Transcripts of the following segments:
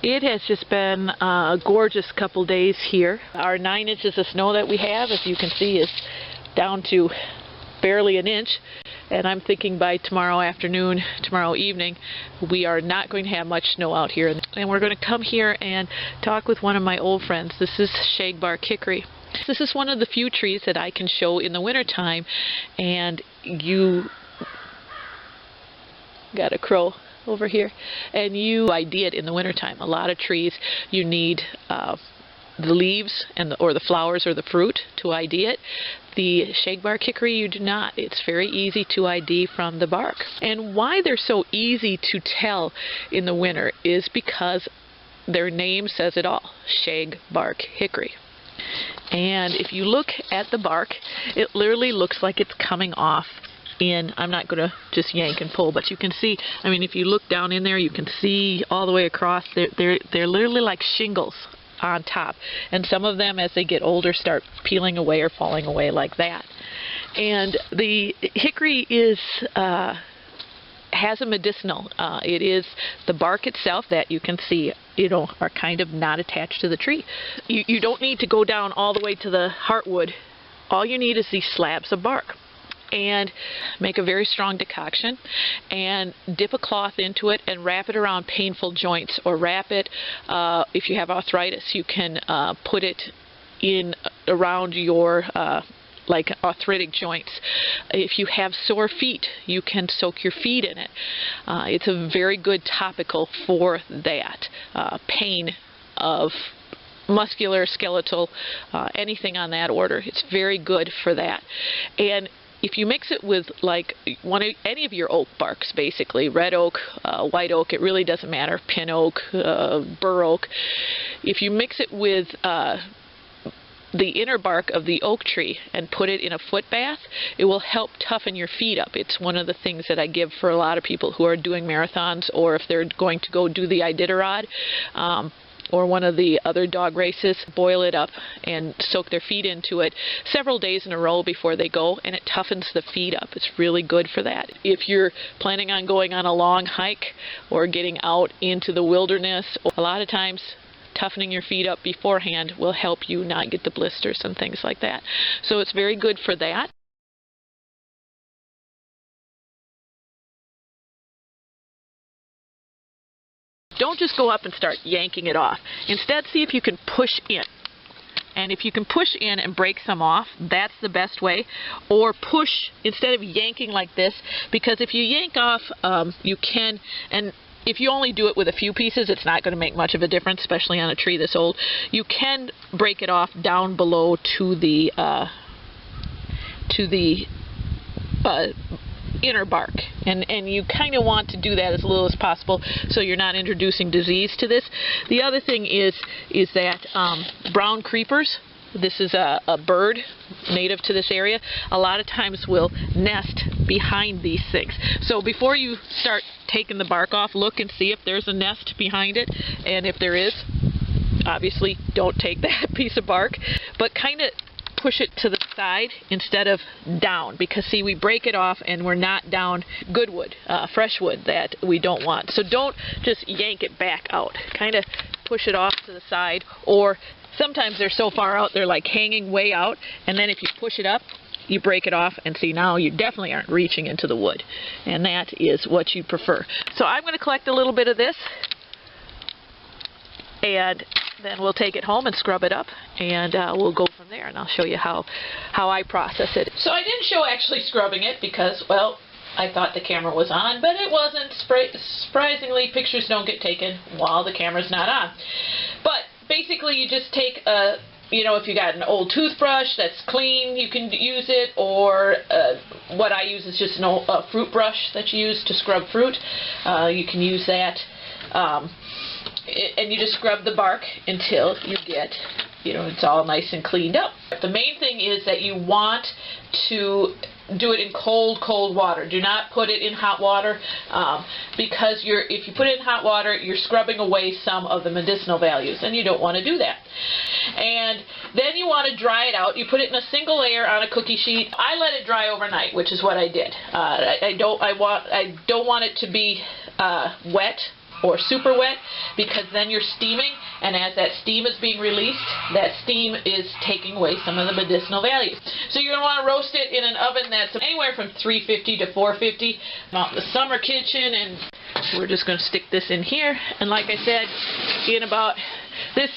It has just been a gorgeous couple days here. Our 9 inches of snow that we have, as you can see, is down to barely an inch. And I'm thinking by tomorrow afternoon, tomorrow evening, we are not going to have much snow out here. And we're going to come here and talk with one of my old friends. This is Shagbark hickory. This is one of the few trees that I can show in the wintertime. And you got a crow over here, and you ID it in the wintertime. A lot of trees, you need the leaves and or the flowers or the fruit to ID it. The shagbark hickory, you do not. It's very easy to ID from the bark. And why they're so easy to tell in the winter is because their name says it all, shagbark hickory. And if you look at the bark, it literally looks like it's coming off in, I'm not going to just yank and pull, but you can see, I mean, if you look down in there, you can see all the way across, they're literally like shingles on top. And some of them, as they get older, start peeling away or falling away like that. And the hickory is has a medicinal. It is the bark itself that you can see, are kind of not attached to the tree. You don't need to go down all the way to the heartwood. All you need is these slabs of bark. And make a very strong decoction and dip a cloth into it and wrap it around painful joints, or wrap it, if you have arthritis, you can put it in around your like arthritic joints. If you have sore feet, you can soak your feet in it. It's a very good topical for that pain of muscular, skeletal, anything on that order. It's very good for that. And if you mix it with like any of your oak barks, basically red oak, white oak, it really doesn't matter, pin oak, bur oak, if you mix it with the inner bark of the oak tree and put it in a foot bath, it will help toughen your feet up. It's one of the things that I give for a lot of people who are doing marathons, or if they're going to go do the Iditarod, or one of the other dog races. Boil it up and soak their feet into it several days in a row before they go, and it toughens the feet up. It's really good for that. If you're planning on going on a long hike or getting out into the wilderness, a lot of times toughening your feet up beforehand will help you not get the blisters and things like that. So it's very good for that. Don't just go up and start yanking it off. Instead, see if you can push in. And if you can push in and break some off, that's the best way. Or push instead of yanking like this, because if you yank off, you can, and if you only do it with a few pieces, it's not going to make much of a difference, especially on a tree this old. You can break it off down below to the inner bark, and you kind of want to do that as little as possible so you're not introducing disease to this. The other thing is that brown creepers, this is a bird native to this area, a lot of times will nest behind these things. So before you start taking the bark off, look and see if there's a nest behind it, and if there is, obviously don't take that piece of bark, but kind of push it to the side instead of down, because see, we break it off and we're not down good wood, fresh wood that we don't want. So don't just yank it back out, kind of push it off to the side, or sometimes they're so far out they're like hanging way out, and then if you push it up, you break it off, and see, now you definitely aren't reaching into the wood, and that is what you prefer. So I'm going to collect a little bit of this, and then we'll take it home and scrub it up, and we'll go from there, and I'll show you how I process it. So I didn't show actually scrubbing it because, well, I thought the camera was on, but it wasn't. Surprisingly, pictures don't get taken while the camera's not on. But basically, you just take a, if you got an old toothbrush that's clean, you can use it, or what I use is just a fruit brush that you use to scrub fruit. You can use that. And you just scrub the bark until you get, it's all nice and cleaned up. The main thing is that you want to do it in cold water. Do not put it in hot water, because if you put it in hot water, you're scrubbing away some of the medicinal values, and you don't want to do that. And then you want to dry it out. You put it in a single layer on a cookie sheet. I let it dry overnight, which is what I did. I don't want it to be wet or super wet, because then you're steaming, and as that steam is being released, that steam is taking away some of the medicinal values. So you're going to want to roast it in an oven that's anywhere from 350 to 450. Out in the summer kitchen, and we're just going to stick this in here, and like I said, in about this,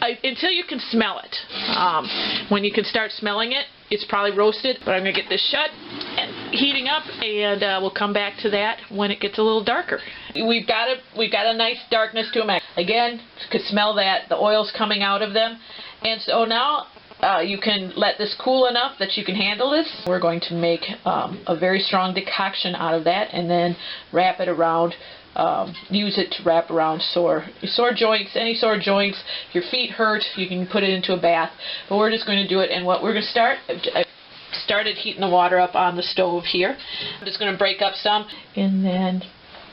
until you can smell it. When you can start smelling it, it's probably roasted, but I'm going to get this shut and heating up, and we'll come back to that when it gets a little darker. We've got a nice darkness to them. Again, you could smell that the oil's coming out of them, and so now you can let this cool enough that you can handle this. We're going to make a very strong decoction out of that, and then wrap it around. Use it to wrap around sore joints, any sore joints. If your feet hurt, you can put it into a bath. But we're just going to do it, and what we're going to start, I started heating the water up on the stove here. I'm just going to break up some, and then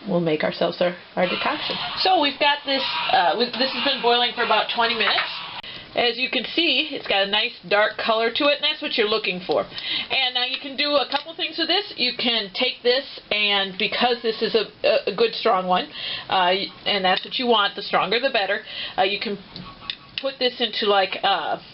we'll make ourselves our decoction. So we've got this, this has been boiling for about 20 minutes. As you can see, it's got a nice dark color to it, and that's what you're looking for. And now you can do a couple things with this. You can take this, and because this is a good strong one, and that's what you want, the stronger the better, you can put this into, like,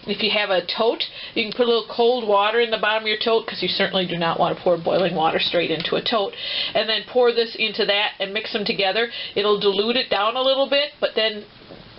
if you have a tote, you can put a little cold water in the bottom of your tote, because you certainly do not want to pour boiling water straight into a tote, and then pour this into that and mix them together. It'll dilute it down a little bit, but then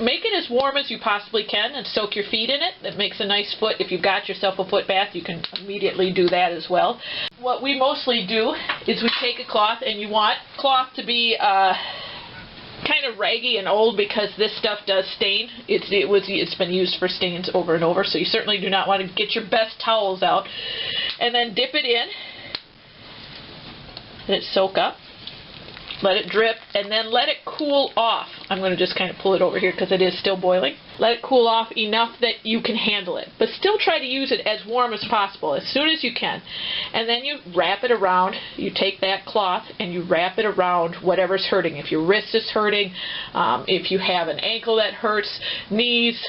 make it as warm as you possibly can and soak your feet in it. That makes a nice foot. If you've got yourself a foot bath, you can immediately do that as well. What we mostly do is we take a cloth, and you want cloth to be kind of raggy and old, because this stuff does stain. It's been used for stains over and over, so you certainly do not want to get your best towels out. And then dip it in, let it soak up. Let it drip, and then let it cool off. I'm going to just kind of pull it over here because it is still boiling. Let it cool off enough that you can handle it, but still try to use it as warm as possible, as soon as you can. And then you wrap it around. You take that cloth and you wrap it around whatever's hurting. If your wrist is hurting, if you have an ankle that hurts, knees,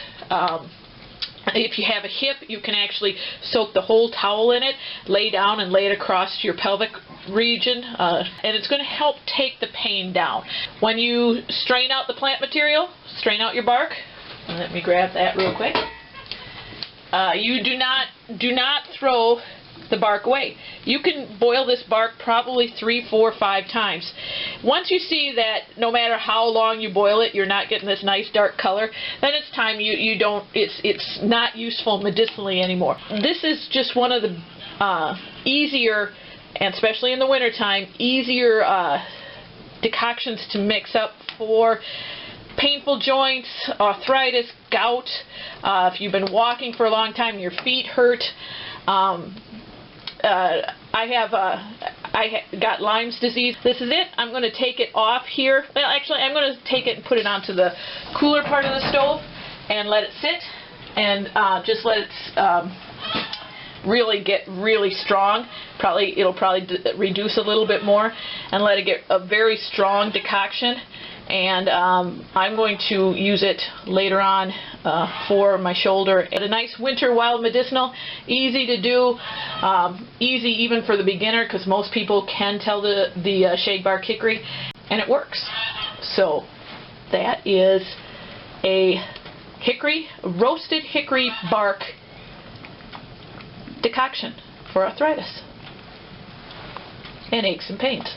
if you have a hip, you can actually soak the whole towel in it, lay down and lay it across your pelvic region, and it's going to help take the pain down. When you strain out the plant material, strain out your bark. Let me grab that real quick. You do not throw the bark away. You can boil this bark probably 3, 4, 5 times. Once you see that no matter how long you boil it, you're not getting this nice dark color, then it's time it's not useful medicinally anymore. This is just one of the easier, and especially in the wintertime, easier decoctions to mix up for painful joints, arthritis, gout, if you've been walking for a long time and your feet hurt. I got Lyme's disease. This is it. I'm going to take it off here. Well, actually, I'm going to take it and put it onto the cooler part of the stove and let it sit, and just let it really get really strong. It'll probably reduce a little bit more, and let it get a very strong decoction. And I'm going to use it later on for my shoulder. And a nice winter wild medicinal, easy to do, easy even for the beginner, because most people can tell the shagbark hickory, and it works. So that is a roasted hickory bark decoction for arthritis and aches and pains.